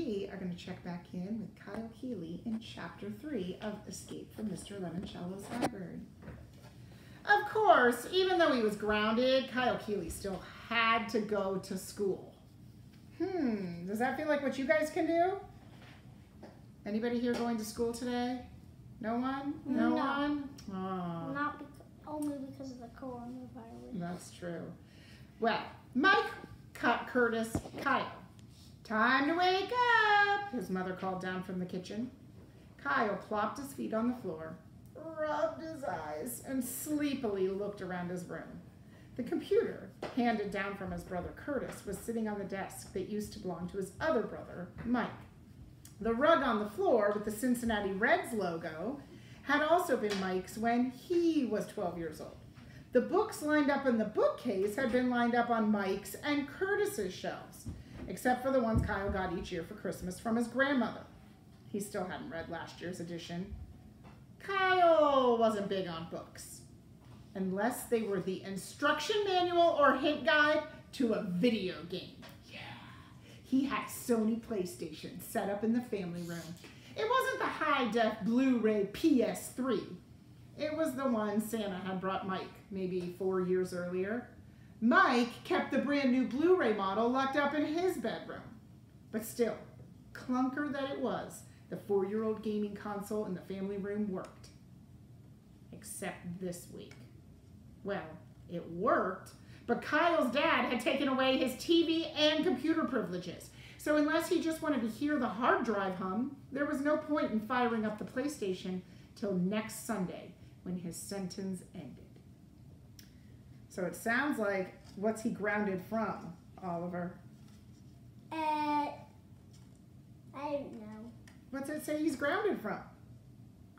we are going to check back in with Kyle Keeley in Chapter 3 of Escape from Mr. Lemoncello's Library. Of course, even though he was grounded, Kyle Keeley still had to go to school. Does that feel like what you guys can do? Anybody here going to school today? No one? No one? Oh. Not only because of the coronavirus. That's true. Well, Mike, Curtis, Kyle. Time to wake up, his mother called down from the kitchen. Kyle plopped his feet on the floor, rubbed his eyes, and sleepily looked around his room. The computer, handed down from his brother Curtis, was sitting on the desk that used to belong to his other brother, Mike. The rug on the floor with the Cincinnati Reds logo had also been Mike's when he was 12 years old. The books lined up in the bookcase had been lined up on Mike's and Curtis's shelves, except for the ones Kyle got each year for Christmas from his grandmother. He still hadn't read last year's edition. Kyle wasn't big on books, unless they were the instruction manual or hint guide to a video game. Yeah, he had a Sony PlayStation set up in the family room. It wasn't the high-def Blu-ray PS3. It was the one Santa had brought Mike maybe 4 years earlier. Mike kept the brand new Blu-ray model locked up in his bedroom. But still, clunker that it was, the 4-year-old gaming console in the family room worked. Except this week. Well, it worked, but Kyle's dad had taken away his TV and computer privileges. So unless he just wanted to hear the hard drive hum, there was no point in firing up the PlayStation till next Sunday when his sentence ended. So it sounds like, what's he grounded from, Oliver? I don't know. What's it say he's grounded from?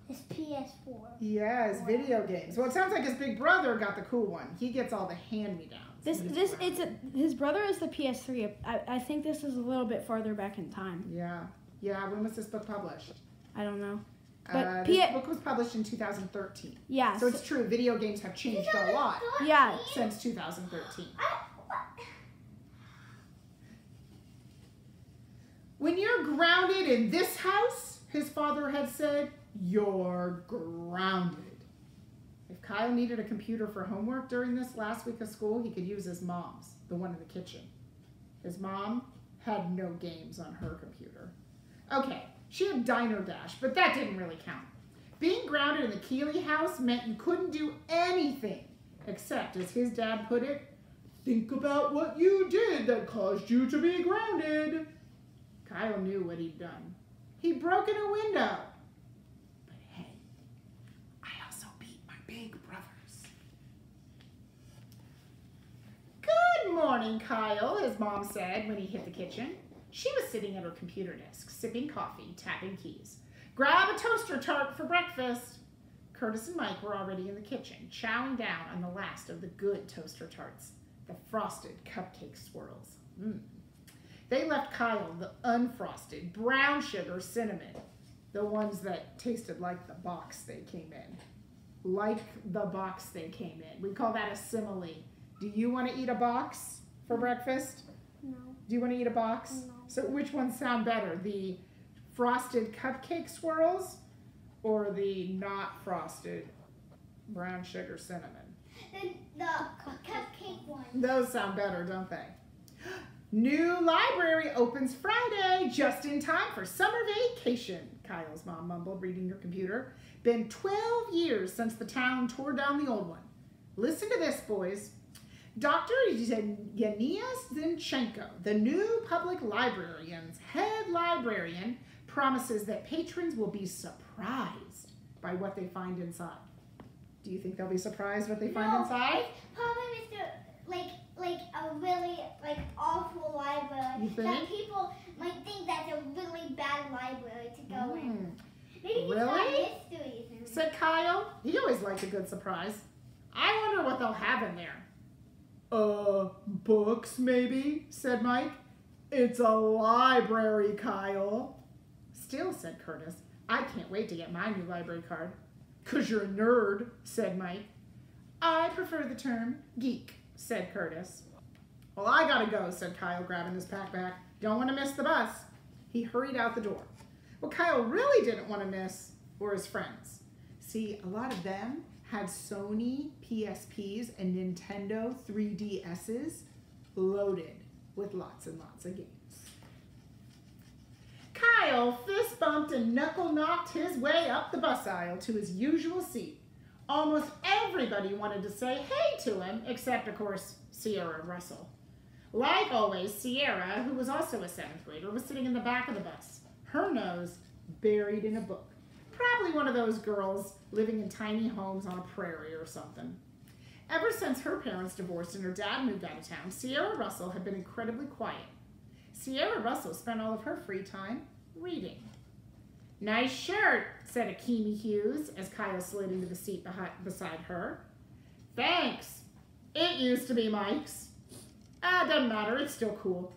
His PS4. Yeah, his video games. Well, it sounds like his big brother got the cool one. He gets all the hand-me-downs. His brother is the PS3. I think this is a little bit farther back in time. Yeah. When was this book published? I don't know. But this book was published in 2013. Yeah. So it's true, video games have changed a lot. Yeah. Since 2013. When you're grounded in this house, his father had said, you're grounded. If Kyle needed a computer for homework during this last week of school, he could use his mom's, the one in the kitchen. His mom had no games on her computer. Okay, she had Diner Dash, but that didn't really count. Being grounded in the Keeley house meant you couldn't do anything, except, as his dad put it, think about what you did that caused you to be grounded. Kyle knew what he'd done. He'd broken a window. But hey, I also beat my big brothers. Good morning, Kyle, his mom said when he hit the kitchen. She was sitting at her computer desk, sipping coffee, tapping keys. Grab a toaster tart for breakfast. Curtis and Mike were already in the kitchen, chowing down on the last of the good toaster tarts, the frosted cupcake swirls. They left Kyle the unfrosted, brown sugar cinnamon, the ones that tasted like the box they came in. Like the box they came in. We call that a simile. Do you want to eat a box for breakfast? No. Do you want to eat a box? No. So which ones sound better? The frosted cupcake swirls or the not frosted brown sugar cinnamon? The cupcake one. Those sound better, don't they? New library opens Friday, just in time for summer vacation, Kyle's mom mumbled, reading her computer. Been 12 years since the town tore down the old one. Listen to this, boys. Dr. Yania Zinchenko, the new public librarian's head librarian, promises that patrons will be surprised by what they find inside. Do you think they'll be surprised what they find inside? Probably like a really awful library. You think? That people might think that's a really bad library to go in. Maybe Really? it's not history. Said Kyle. He always liked a good surprise. I wonder what they'll have in there. Books maybe, said Mike. It's a library, Kyle. Still, said Curtis, I can't wait to get my new library card. 'Cause you're a nerd, said Mike. I prefer the term geek, said Curtis. Well, I gotta go, said Kyle, grabbing his pack back. Don't want to miss the bus. He hurried out the door. What Kyle really didn't want to miss were his friends. See, a lot of them had Sony PSPs and Nintendo 3DSs loaded with lots and lots of games. Kyle fist bumped and knuckle knocked his way up the bus aisle to his usual seat. Almost everybody wanted to say hey to him, except, of course, Sierra Russell. Like always, Sierra, who was also a 7th grader, was sitting in the back of the bus, her nose buried in a book. Probably one of those girls living in tiny homes on a prairie or something. Ever since her parents divorced and her dad moved out of town, Sierra Russell had been incredibly quiet. Sierra Russell spent all of her free time reading. Nice shirt, said Akemi Hughes as Kyle slid into the seat beside her. Thanks. It used to be Mike's. Doesn't matter, it's still cool.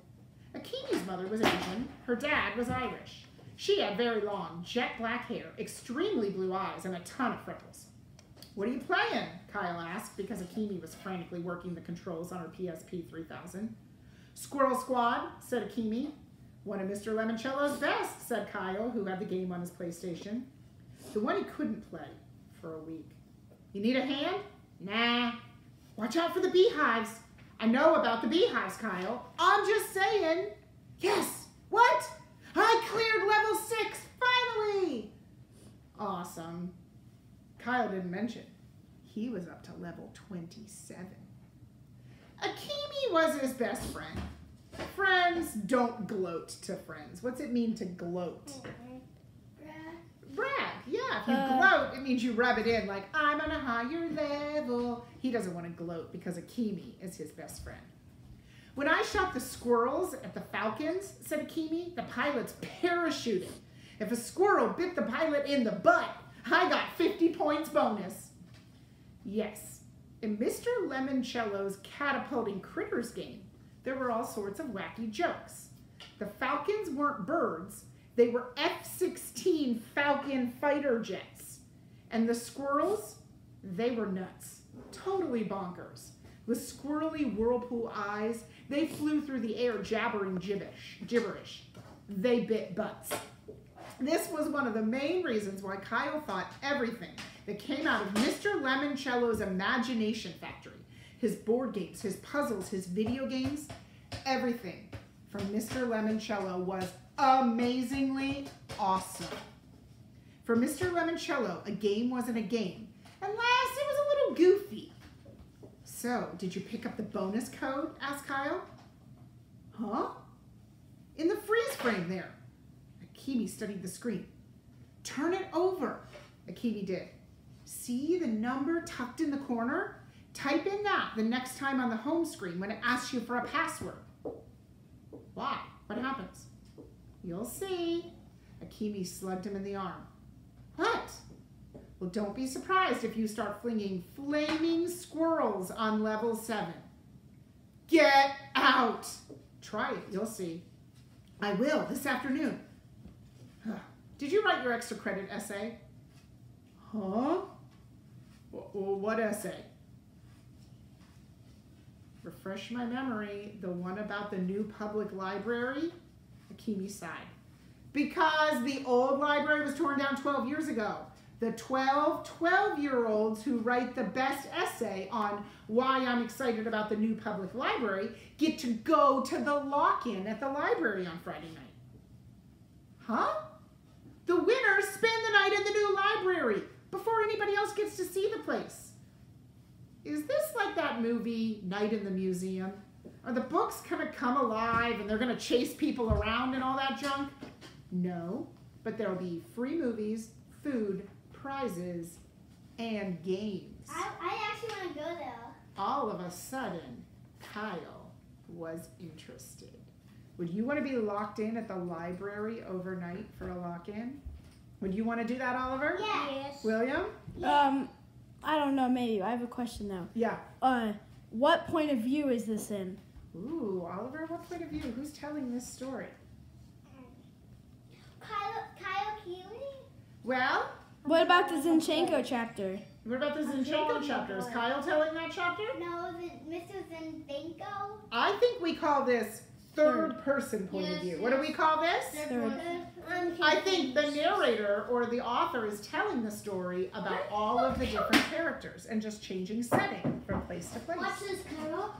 Akemi's mother was Asian, her dad was Irish. She had very long, jet black hair, extremely blue eyes, and a ton of freckles. What are you playing? Kyle asked because Akemi was frantically working the controls on her PSP 3000. Squirrel Squad, said Akemi. One of Mr. Lemoncello's best, said Kyle, who had the game on his PlayStation. The one he couldn't play for a week. You need a hand? Nah. Watch out for the beehives. I know about the beehives, Kyle. I'm just saying. Yes. What? I cleared level 6, finally. Awesome. Kyle didn't mention he was up to level 27. Akemi was his best friend. Friends don't gloat to friends. What's it mean to gloat? Brag. Yeah, if you gloat, it means you rub it in like, I'm on a higher level. He doesn't want to gloat because Akemi is his best friend. When I shot the squirrels at the falcons, said Akemi, the pilots parachuted. If a squirrel bit the pilot in the butt, I got 50 points bonus. Yes, in Mr. Lemoncello's catapulting critters game, there were all sorts of wacky jokes. The falcons weren't birds. They were F-16 Falcon fighter jets. And the squirrels, they were nuts. Totally bonkers. With squirrely whirlpool eyes, they flew through the air jabbering gibberish. They bit butts. This was one of the main reasons why Kyle thought everything that came out of Mr. Lemoncello's imagination factory, his board games, his puzzles, his video games, everything from Mr. Lemoncello was amazingly awesome. For Mr. Lemoncello, a game wasn't a game, unless it was a little goofy. So, did you pick up the bonus code? Asked Kyle. Huh? In the freeze frame there. Akemi studied the screen. Turn it over. Akemi did. See the number tucked in the corner? Type in that the next time on the home screen when it asks you for a password. Why? What happens? You'll see. Akemi slugged him in the arm. What? Well, don't be surprised if you start flinging flaming squirrels on level 7. Get out! Try it, you'll see. I will, this afternoon. Did you write your extra credit essay? Huh? What essay? Refresh my memory. The one about the new public library? Akemi sighed. Because the old library was torn down 12 years ago. The 12-year-olds who write the best essay on why I'm excited about the new public library get to go to the lock-in at the library on Friday night. Huh? The winners spend the night in the new library before anybody else gets to see the place. Is this like that movie, Night in the Museum? Are the books going to come alive and they're going to chase people around and all that junk? No, but there'll be free movies, food, prizes, and games. I actually want to go there. All of a sudden, Kyle was interested. Would you want to be locked in at the library overnight for a lock-in? Would you want to do that, Oliver? Yes. William? I don't know, maybe. I have a question, though. Yeah. What point of view is this in? Ooh, Oliver, what point of view? Who's telling this story? Kyle Keeley? Well? What about the Zinchenko chapter? What about the Zinchenko chapter? Is Kyle telling that chapter? No, Mr. Zindenko? I think we call this third person point of view. What do we call this? Third. I think the narrator or the author is telling the story about all of the different characters and just changing setting from place to place. Watch this, Carol.